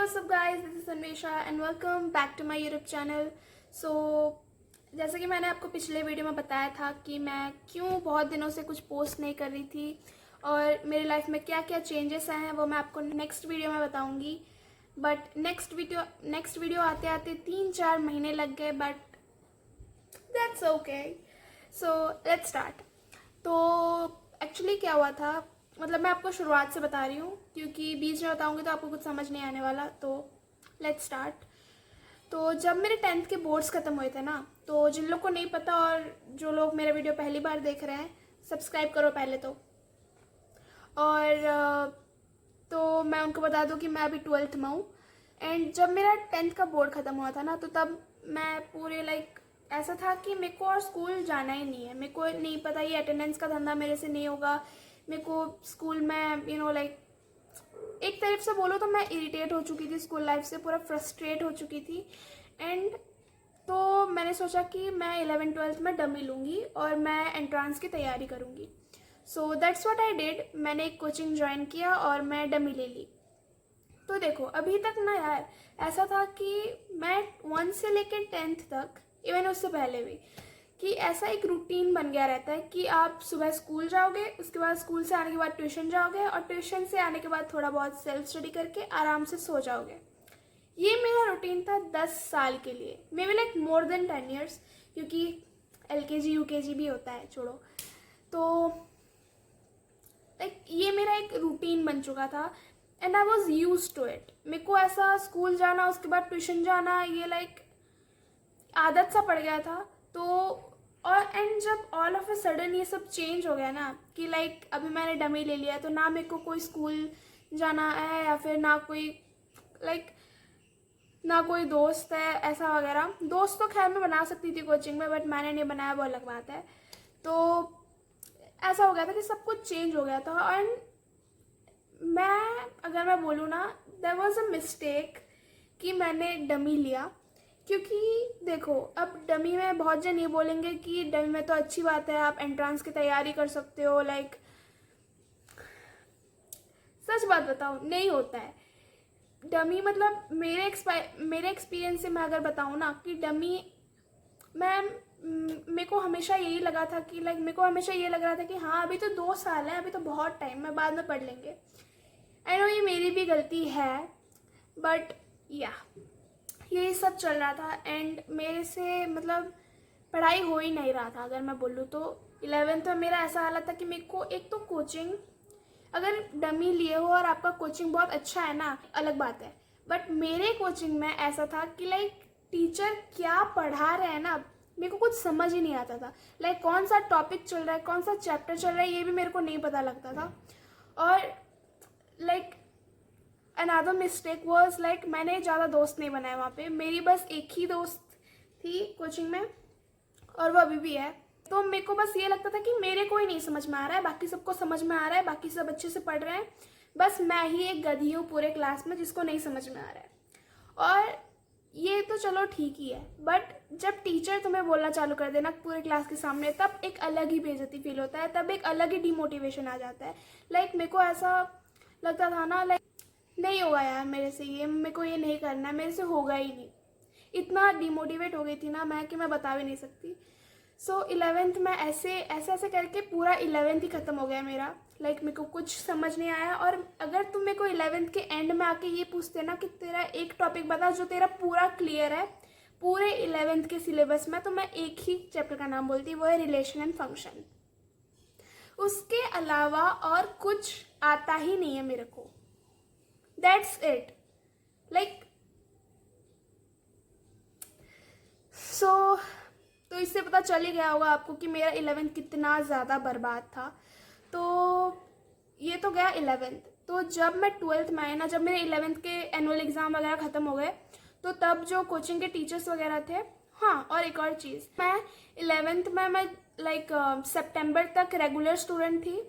what's up guys, this is Anvesha and welcome back to my YouTube channel. So जैसे कि मैंने आपको पिछले वीडियो में बताया था कि मैं क्यों बहुत दिनों से कुछ पोस्ट नहीं कर रही थी और मेरी लाइफ में क्या क्या चेंजेस आए हैं वो मैं आपको नेक्स्ट वीडियो में बताऊंगी। बट नेक्स्ट वीडियो आते आते 3-4 महीने लग गए, but that's okay. So let's start. तो एक्चुअली क्या हुआ था, मतलब मैं आपको शुरुआत से बता रही हूँ क्योंकि बीच में बताऊंगी तो आपको कुछ समझ नहीं आने वाला। तो लेट्स स्टार्ट। तो जब मेरे 10th के बोर्ड्स ख़त्म हुए थे ना, तो जिन लोग को नहीं पता और जो लोग मेरा वीडियो पहली बार देख रहे हैं, सब्सक्राइब करो पहले तो। और तो मैं उनको बता दूँ कि मैं अभी 12th में हूँ। एंड जब मेरा 10th का बोर्ड ख़त्म हुआ था ना, तो तब मैं पूरे ऐसा था कि मेरे को और स्कूल जाना ही नहीं है। मेरे को नहीं पता ये अटेंडेंस का धंधा मेरे से नहीं होगा। मेरे को स्कूल में एक तरफ से बोलो तो मैं इरिटेट हो चुकी थी स्कूल लाइफ से, पूरा फ्रस्ट्रेट हो चुकी थी। एंड तो मैंने सोचा कि मैं 11th-12th में डमी लूँगी और मैं एंट्रांस की तैयारी करूँगी। So that's what I did. मैंने एक कोचिंग ज्वाइन किया और मैं डमी ले ली। तो देखो अभी तक ना यार, ऐसा था कि मैं 1 से लेकर 10th तक, इवन उससे पहले भी, कि ऐसा एक रूटीन बन गया रहता है कि आप सुबह स्कूल जाओगे, उसके बाद स्कूल से आने के बाद ट्यूशन जाओगे और ट्यूशन से आने के बाद थोड़ा बहुत सेल्फ स्टडी करके आराम से सो जाओगे। ये मेरा रूटीन था 10 साल के लिए, may be more than 10 years, क्योंकि LKG UKG भी होता है, छोड़ो। तो ये मेरा एक रूटीन बन चुका था and I was used to it. मेरे को ऐसा स्कूल जाना, उसके बाद ट्यूशन जाना, ये आदत सा पड़ गया था। तो और एंड जब ऑल ऑफ अ सडन ये सब चेंज हो गया ना कि अभी मैंने डमी ले लिया, तो ना मेरे को कोई स्कूल जाना है या फिर ना कोई ना कोई दोस्त है ऐसा वगैरह। दोस्त तो खैर मैं बना सकती थी कोचिंग में, बट मैंने नहीं बनाया, वो अलग बात है। तो ऐसा हो गया था कि सब कुछ चेंज हो गया था। एंड अगर मैं बोलूँ ना, देयर वॉज अ मिस्टेक कि मैंने डमी लिया। क्योंकि देखो अब डमी में बहुत जन ये बोलेंगे कि डमी में तो अच्छी बात है, आप एंट्रांस की तैयारी कर सकते हो। सच बात बताओ, नहीं होता है डमी। मतलब मेरे एक्सपीरियंस से मैं अगर बताऊँ ना कि डमी मेरे को हमेशा यही लगा था कि मेरे को हमेशा ये लग रहा था कि हाँ अभी तो 2 साल है, अभी तो बहुत टाइम है, बाद में पढ़ लेंगे। आई नो ये मेरी भी गलती है, बट यही सब चल रहा था। एंड मेरे से पढ़ाई हो ही नहीं रहा था। अगर मैं बोलूँ तो 11th में मेरा ऐसा हालत था कि मेरे को एक तो कोचिंग, अगर डमी लिए हो और आपका कोचिंग बहुत अच्छा है ना, अलग बात है, बट मेरे कोचिंग में ऐसा था कि टीचर क्या पढ़ा रहे हैं ना, मेरे को कुछ समझ ही नहीं आता था। कौन सा टॉपिक चल रहा है, कौन सा चैप्टर चल रहा है, ये भी मेरे को नहीं पता लगता था। और अनदर मिस्टेक वॉज मैंने ज़्यादा दोस्त नहीं बनाए वहाँ पे। मेरी बस एक ही दोस्त थी कोचिंग में और वो अभी भी है। तो मेरे को बस ये लगता था कि मेरे को ही नहीं समझ में आ रहा है, बाकी सबको समझ में आ रहा है, बाकी सब अच्छे से पढ़ रहे हैं, बस मैं ही एक गधी हूँ पूरे क्लास में जिसको नहीं समझ में आ रहा है। और ये तो चलो ठीक ही है, बट जब टीचर तुम्हें बोलना चालू कर देना पूरे क्लास के सामने, तब एक अलग ही बेइज्जती फील होता है, तब एक अलग ही डिमोटिवेशन आ जाता है। मेरे को ऐसा लगता था ना, नहीं होगा यार मेरे से, ये मेरे को ये नहीं करना है, मेरे से होगा ही नहीं। इतना डिमोटिवेट हो गई थी ना मैं कि मैं बता भी नहीं सकती। सो 11th में ऐसे करके पूरा 11th ही ख़त्म हो गया मेरा। मेरे को कुछ समझ नहीं आया। और अगर तुम मेरे को 11th के एंड में आके ये पूछते ना कि तेरा एक टॉपिक बता जो तेरा पूरा क्लियर है पूरे 11th के सिलेबस में, तो मैं एक ही चैप्टर का नाम बोलती, वो है रिलेशन एंड फंक्शन। उसके अलावा और कुछ आता ही नहीं है मेरे को। That's it. तो इससे पता चल ही गया होगा आपको कि मेरा 11th कितना ज़्यादा बर्बाद था। तो ये तो गया 11th। तो जब मैं 12th में आई ना, जब मेरे 11th के एनुअल एग्ज़ाम वगैरह ख़त्म हो गए, तो तब जो कोचिंग के टीचर्स वगैरह थे, हाँ और एक और चीज़, मैं 11th में मैं सितंबर तक रेगुलर स्टूडेंट थी।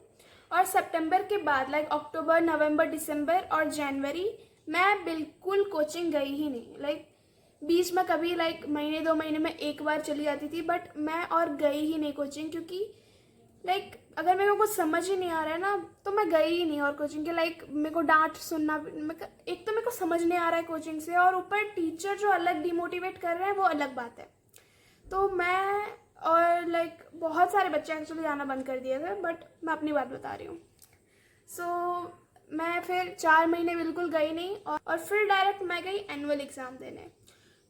और सितंबर के बाद अक्टूबर, नवंबर, दिसंबर और जनवरी मैं बिल्कुल कोचिंग गई ही नहीं। बीच में कभी महीने 2 महीने में एक बार चली जाती थी, बट मैं और गई ही नहीं कोचिंग, क्योंकि लाइक अगर मेरे को कुछ समझ ही नहीं आ रहा है ना तो मैं गई ही नहीं और कोचिंग के। लाइक मेरे को डांट सुनना, एक तो मेरे को समझ नहीं आ रहा है कोचिंग से, और ऊपर टीचर जो अलग डिमोटिवेट कर रहे हैं वो अलग बात है। तो मैं और लाइक बहुत सारे बच्चे एक्चुअली जाना बंद कर दिए थे, बट मैं अपनी बात बता रही हूँ। सो मैं फिर 4 महीने बिल्कुल गई नहीं, और फिर डायरेक्ट मैं गई एनुअल एग्ज़ाम देने।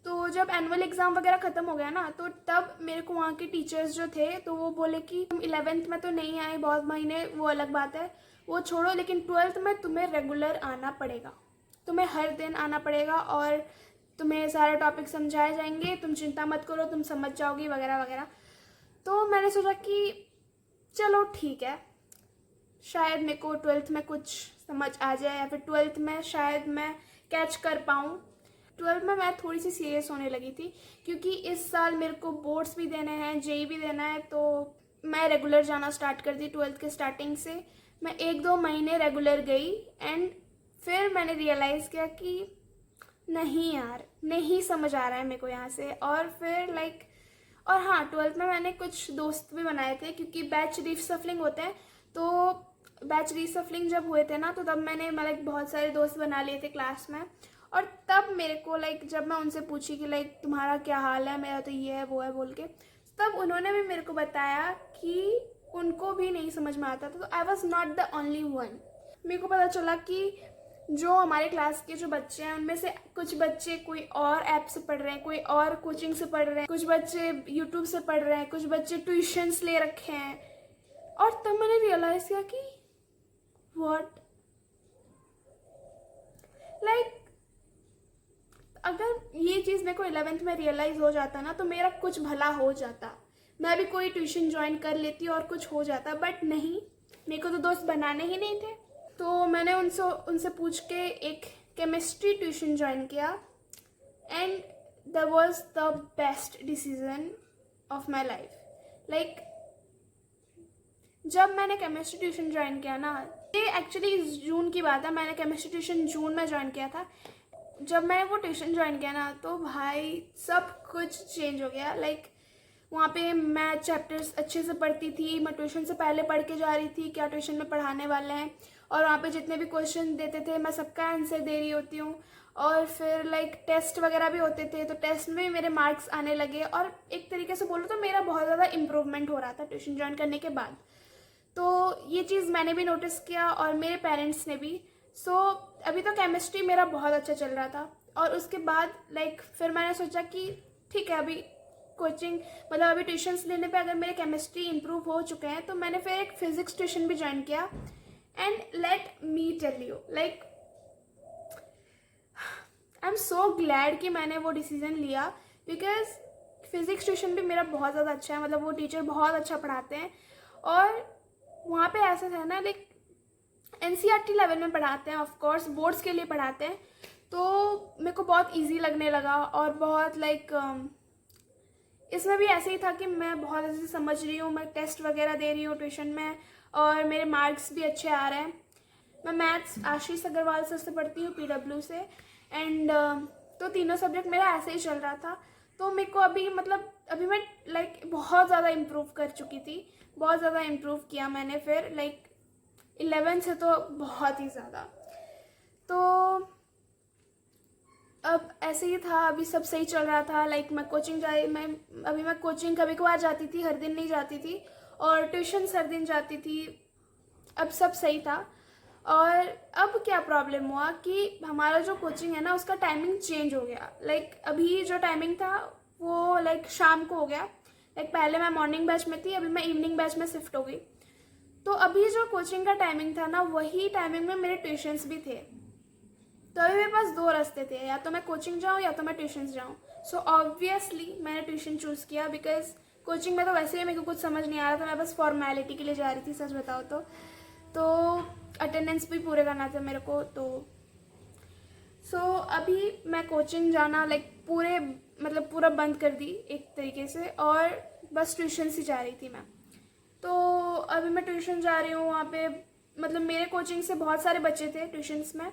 तो जब एनुअल एग्ज़ाम वगैरह ख़त्म हो गया ना, तो तब मेरे को वहाँ के टीचर्स जो थे तो वो बोले कि तुम 11th में तो नहीं आए बहुत महीने, वो अलग बात है, वो छोड़ो, लेकिन 12th में तुम्हें रेगुलर आना पड़ेगा, तुम्हें हर दिन आना पड़ेगा, और तुम्हें सारे टॉपिक समझाए जाएंगे, तुम चिंता मत करो, तुम समझ जाओगी वगैरह वगैरह। तो मैंने सोचा कि चलो ठीक है, शायद मेरे को 12th में कुछ समझ आ जाए, या फिर 12th में शायद मैं कैच कर पाऊँ। 12th में मैं थोड़ी सी सीरियस होने लगी थी, क्योंकि इस साल मेरे को बोर्ड्स भी देने हैं, जेई भी देना है, तो मैं रेगुलर जाना स्टार्ट कर दी 12th के स्टार्टिंग से। मैं 1-2 महीने रेगुलर गई, एंड फिर मैंने रियलाइज़ किया कि नहीं यार, नहीं समझ आ रहा है मेरे को यहाँ से। और फिर और हाँ, 12th में मैंने कुछ दोस्त भी बनाए थे, क्योंकि बैच रीशफलिंग होते हैं। तो बैच रीशफलिंग जब हुए थे ना, तो तब मैंने बहुत सारे दोस्त बना लिए थे क्लास में। और तब मेरे को जब मैं उनसे पूछी कि तुम्हारा क्या हाल है, मेरा तो ये है वो है बोल के, तब उन्होंने भी मेरे को बताया कि उनको भी नहीं समझ में आता था। तो I was not the only one. मेरे को पता चला कि जो हमारे क्लास के जो बच्चे हैं उनमें से कुछ बच्चे कोई और ऐप से पढ़ रहे हैं, कोई और कोचिंग से पढ़ रहे हैं, कुछ बच्चे यूट्यूब से पढ़ रहे हैं, कुछ बच्चे ट्यूशन्स ले रखे हैं। और तब मैंने रियलाइज किया कि व्हाट, अगर ये चीज़ मेरे को 11th में रियलाइज़ हो जाता ना, तो मेरा कुछ भला हो जाता, मैं भी कोई ट्यूशन ज्वाइन कर लेती और कुछ हो जाता। बट नहीं, मेरे को तो दोस्त बनाने ही नहीं थे। तो मैंने उनसे पूछ के एक केमिस्ट्री ट्यूशन ज्वाइन किया, and that was the best decision of my life. जब मैंने केमिस्ट्री ट्यूशन ज्वाइन किया ना, ये एक्चुअली जून की बात है, मैंने केमिस्ट्री ट्यूशन जून में ज्वाइन किया था। जब मैंने वो ट्यूशन ज्वाइन किया ना, तो भाई सब कुछ चेंज हो गया। वहाँ पे मैं चैप्टर्स अच्छे से पढ़ती थी, मैं ट्यूशन से पहले पढ़ के जा रही थी क्या ट्यूशन में पढ़ाने वाले हैं, और वहाँ पे जितने भी क्वेश्चन देते थे मैं सबका आंसर दे रही होती हूँ। और फिर टेस्ट वगैरह भी होते थे, तो टेस्ट में भी मेरे मार्क्स आने लगे, और एक तरीके से बोलूँ तो मेरा बहुत ज़्यादा इम्प्रूवमेंट हो रहा था ट्यूशन ज्वाइन करने के बाद। तो ये चीज़ मैंने भी नोटिस किया, और मेरे पेरेंट्स ने भी। सो अभी तो केमिस्ट्री मेरा बहुत अच्छा चल रहा था, और उसके बाद फिर मैंने सोचा कि ठीक है, अभी कोचिंग अभी ट्यूशन्स लेने पे अगर मेरे केमिस्ट्री इंप्रूव हो चुके हैं, तो मैंने फिर एक फिज़िक्स ट्यूशन भी ज्वाइन किया। And let me tell you, I am so glad कि मैंने वो डिसीज़न लिया, बिकॉज फिज़िक्स ट्यूशन भी मेरा बहुत ज़्यादा अच्छा है, वो टीचर बहुत अच्छा पढ़ाते हैं। और वहाँ पे ऐसा था ना, NCERT लेवल में पढ़ाते हैं, ऑफ कोर्स बोर्ड्स के लिए पढ़ाते हैं। तो मेरे को बहुत इजी लगने लगा, और बहुत इसमें भी ऐसे ही था कि मैं बहुत अच्छे से समझ रही हूँ, मैं टेस्ट वगैरह दे रही हूँ ट्यूशन में, और मेरे मार्क्स भी अच्छे आ रहे हैं। मैं मैथ्स आशीष अग्रवाल सर से पढ़ती हूँ, PW से। एंड तो तीनों सब्जेक्ट मेरा ऐसे ही चल रहा था। तो मेरे को अभी अभी मैं बहुत ज़्यादा इम्प्रूव कर चुकी थी, बहुत ज़्यादा इम्प्रूव किया मैंने फिर 11 से तो बहुत ही ज़्यादा। तो अब ऐसे ही था, अभी सब सही चल रहा था। मैं कोचिंग मैं कोचिंग कभी कभार जाती थी, हर दिन नहीं जाती थी, और ट्यूशन हर दिन जाती थी। अब सब सही था। और अब क्या प्रॉब्लम हुआ कि हमारा जो कोचिंग है ना, उसका टाइमिंग चेंज हो गया। अभी जो टाइमिंग था वो शाम को हो गया। पहले मैं मॉर्निंग बैच में थी, अभी मैं इवनिंग बैच में शिफ्ट हो गई। तो अभी जो कोचिंग का टाइमिंग था ना, वही टाइमिंग में मेरे ट्यूशन्स भी थे। तो अभी मेरे पास 2 रास्ते थे, या तो मैं कोचिंग जाऊँ या तो मैं ट्यूशन जाऊँ। सो ऑब्वियसली मैंने ट्यूशन चूज़ किया, बिकॉज कोचिंग में तो वैसे ही मेरे को कुछ समझ नहीं आ रहा था, मैं बस फॉर्मेलिटी के लिए जा रही थी, सच बताओ तो अटेंडेंस भी पूरे करना था मेरे को। तो सो अभी मैं कोचिंग जाना पूरा बंद कर दी एक तरीके से, और बस ट्यूशन ही जा रही थी मैं। तो अभी मैं ट्यूशन जा रही हूँ, वहाँ पे मेरे कोचिंग से बहुत सारे बच्चे थे ट्यूशन्स में।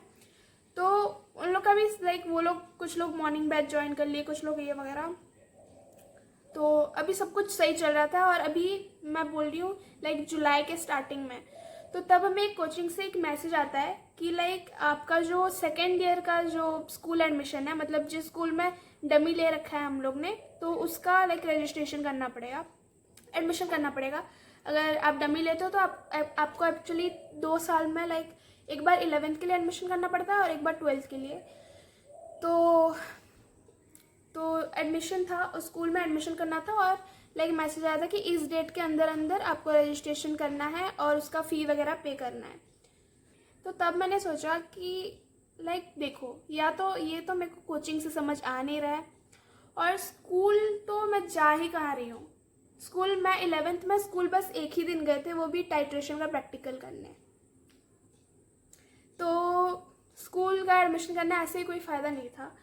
तो उन लोग का भी वो लोग कुछ लोग मॉर्निंग बैच ज्वाइन कर लिए, कुछ लोग ये वगैरह। तो अभी सब कुछ सही चल रहा था और अभी मैं बोल रही हूँ लाइक जुलाई के स्टार्टिंग में, तो तब हमें एक कोचिंग से एक मैसेज आता है कि लाइक आपका जो सेकेंड ईयर का जो स्कूल एडमिशन है, मतलब जिस स्कूल में डमी ले रखा है हम लोग ने, तो उसका लाइक रजिस्ट्रेशन करना पड़ेगा, एडमिशन करना पड़ेगा। अगर आप डमी लेते हो तो आपको एक्चुअली 2 साल में लाइक एक बार 11th के लिए एडमिशन करना पड़ता है और एक बार 12th के लिए। तो एडमिशन था, उस स्कूल में एडमिशन करना था और लाइक मैसेज आया था कि इस डेट के अंदर अंदर आपको रजिस्ट्रेशन करना है और उसका फ़ी वगैरह पे करना है। तो तब मैंने सोचा कि लाइक देखो, या तो ये तो मेरे को कोचिंग से समझ आ नहीं रहा है, और स्कूल तो मैं जा ही कहाँ रही हूँ। स्कूल मैं 11th में स्कूल बस एक ही दिन गए थे, वो भी टाइट्रेशन का प्रैक्टिकल करने। तो स्कूल का एडमिशन करना ऐसे ही कोई फ़ायदा नहीं था।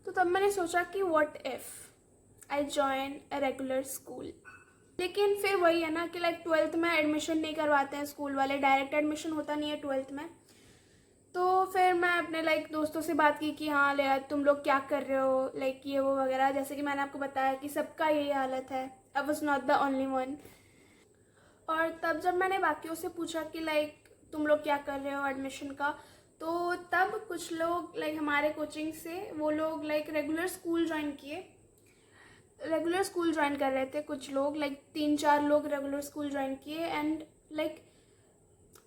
तो तब मैंने सोचा कि what if I join a regular school. लेकिन फिर वही है ना कि लाइक 12th में एडमिशन नहीं करवाते हैं स्कूल वाले, डायरेक्ट एडमिशन होता नहीं है 12th में। तो फिर मैं अपने लाइक दोस्तों से बात की कि हाँ ले तुम लोग क्या कर रहे हो, लाइक ये वो वगैरह, जैसे कि मैंने आपको बताया कि सबका यही हालत है, I was not the only one. और तब जब मैंने बाकियों से पूछा कि लाइक तुम लोग क्या कर रहे हो एडमिशन का, तो तब कुछ लोग लाइक हमारे कोचिंग से वो लोग लाइक रेगुलर स्कूल ज्वाइन कर रहे थे। कुछ लोग लाइक 3-4 लोग रेगुलर स्कूल ज्वाइन किए। एंड लाइक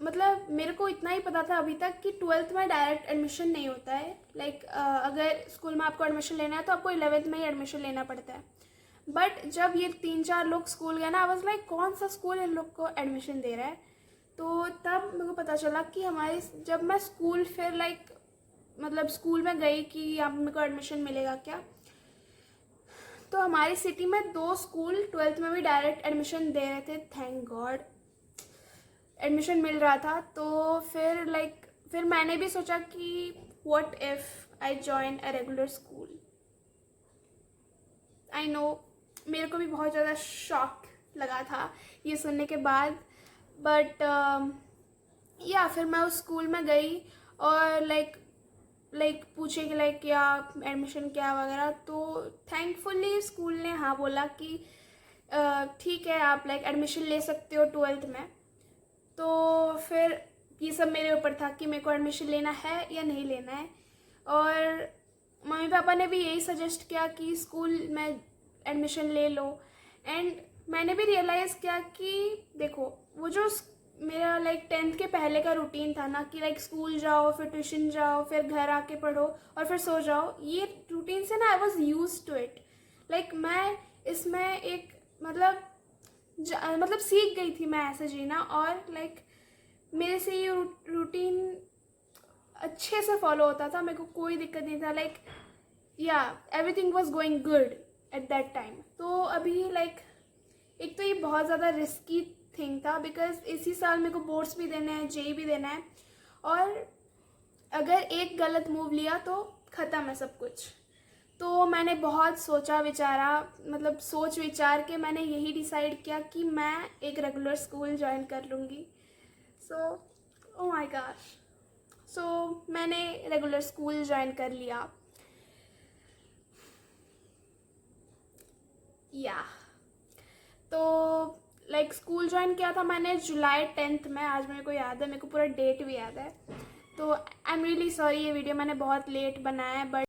मतलब मेरे को इतना ही पता था अभी तक कि 12th में डायरेक्ट एडमिशन नहीं होता है। लाइक अगर स्कूल में आपको एडमिशन लेना है तो आपको 11th में ही एडमिशन लेना पड़ता है। बट जब ये 3-4 लोग स्कूल गए ना, आई वाज लाइक कौन सा स्कूल इन लोग को एडमिशन दे रहा है। तो तब मेरे को पता चला कि हमारे, जब मैं स्कूल फिर लाइक मतलब स्कूल में गई कि यहाँ मेरे को एडमिशन मिलेगा क्या, तो हमारी सिटी में 2 स्कूल 12th में भी डायरेक्ट एडमिशन दे रहे थे। थैंक गॉड एडमिशन मिल रहा था। तो फिर मैंने भी सोचा कि what if I join a regular school. I know मेरे को भी बहुत ज़्यादा शॉक लगा था ये सुनने के बाद, बट या फिर मैं उस स्कूल में गई और लाइक पूछे कि लाइक क्या एडमिशन क्या वगैरह, तो थैंकफुली स्कूल ने हाँ बोला कि ठीक है आप लाइक एडमिशन ले सकते हो 12th में। तो फिर ये सब मेरे ऊपर था कि मेरे को एडमिशन लेना है या नहीं लेना है। और मम्मी पापा ने भी यही सजेस्ट किया कि स्कूल में एडमिशन ले लो। एंड मैंने भी रियलाइज़ किया कि देखो वो जो मेरा लाइक 10th के पहले का रूटीन था ना कि लाइक स्कूल जाओ फिर ट्यूशन जाओ फिर घर आके पढ़ो और फिर सो जाओ, ये रूटीन से ना I was used to it. Like मैं इसमें एक मतलब सीख गई थी मैं ऐसे जीना, और लाइक मेरे से ये रूटीन अच्छे से फॉलो होता था, मेरे को कोई दिक्कत नहीं था। लाइक या everything was going good at that time. तो अभी लाइक एक तो ये बहुत ज़्यादा रिस्की थिंग था बिकॉज इसी साल मेरे को बोर्ड्स भी देने हैं, जेई भी देना है, और अगर एक गलत मूव लिया तो ख़त्म है सब कुछ। तो मैंने बहुत सोचा विचारा, मतलब सोच विचार के मैंने यही डिसाइड किया कि मैं एक रेगुलर स्कूल ज्वाइन कर लूँगी। सो ओ माय गॉश, सो मैंने रेगुलर स्कूल ज्वाइन कर लिया। या तो लाइक स्कूल ज्वाइन किया था मैंने जुलाई 10th में, आज मेरे को याद है, मेरे को पूरा डेट भी याद है। तो आई एम रियली सॉरी ये वीडियो मैंने बहुत लेट बनाया है, बट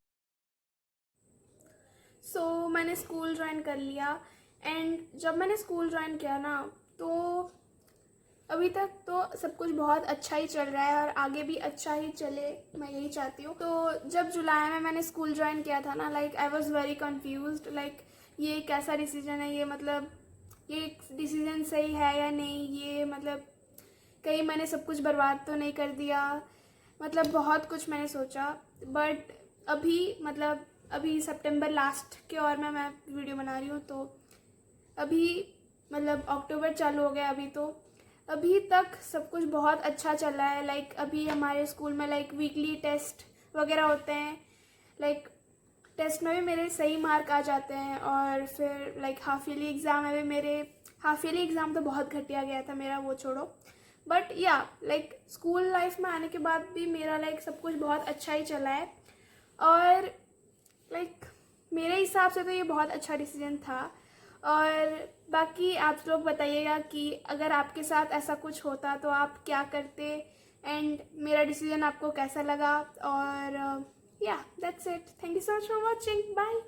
सो मैंने स्कूल ज्वाइन कर लिया। एंड जब मैंने स्कूल ज्वाइन किया ना, तो अभी तक तो सब कुछ बहुत अच्छा ही चल रहा है और आगे भी अच्छा ही चले, मैं यही चाहती हूँ। तो जब जुलाई में मैंने स्कूल ज्वाइन किया था ना, like I was very confused, like ये कैसा डिसीजन है, ये मतलब ये डिसीजन सही है या नहीं, ये मतलब कहीं मैंने सब कुछ बर्बाद तो नहीं कर दिया, मतलब बहुत कुछ मैंने सोचा। बट अभी सितंबर लास्ट के और में मैं वीडियो बना रही हूँ, तो अभी मतलब अक्टूबर चालू हो गया अभी, तो अभी तक सब कुछ बहुत अच्छा चल रहा है। लाइक अभी हमारे स्कूल में लाइक वीकली टेस्ट वगैरह होते हैं, लाइक टेस्ट में भी मेरे सही मार्क आ जाते हैं। और फिर लाइक हाफ ईयरली एग्ज़ाम में भी मेरे, हाफ ईयरली एग्ज़ाम तो बहुत घटिया गया था मेरा, वो छोड़ो। बट या लाइक स्कूल लाइफ में आने के बाद भी मेरा लाइक सब कुछ बहुत अच्छा ही चला है। और लाइक मेरे हिसाब से तो ये बहुत अच्छा डिसीजन था। और बाकी आप लोग बताइएगा कि अगर आपके साथ ऐसा कुछ होता तो आप क्या करते, एंड मेरा डिसीजन आपको कैसा लगा। और या that's it, thank you so much for watching, bye.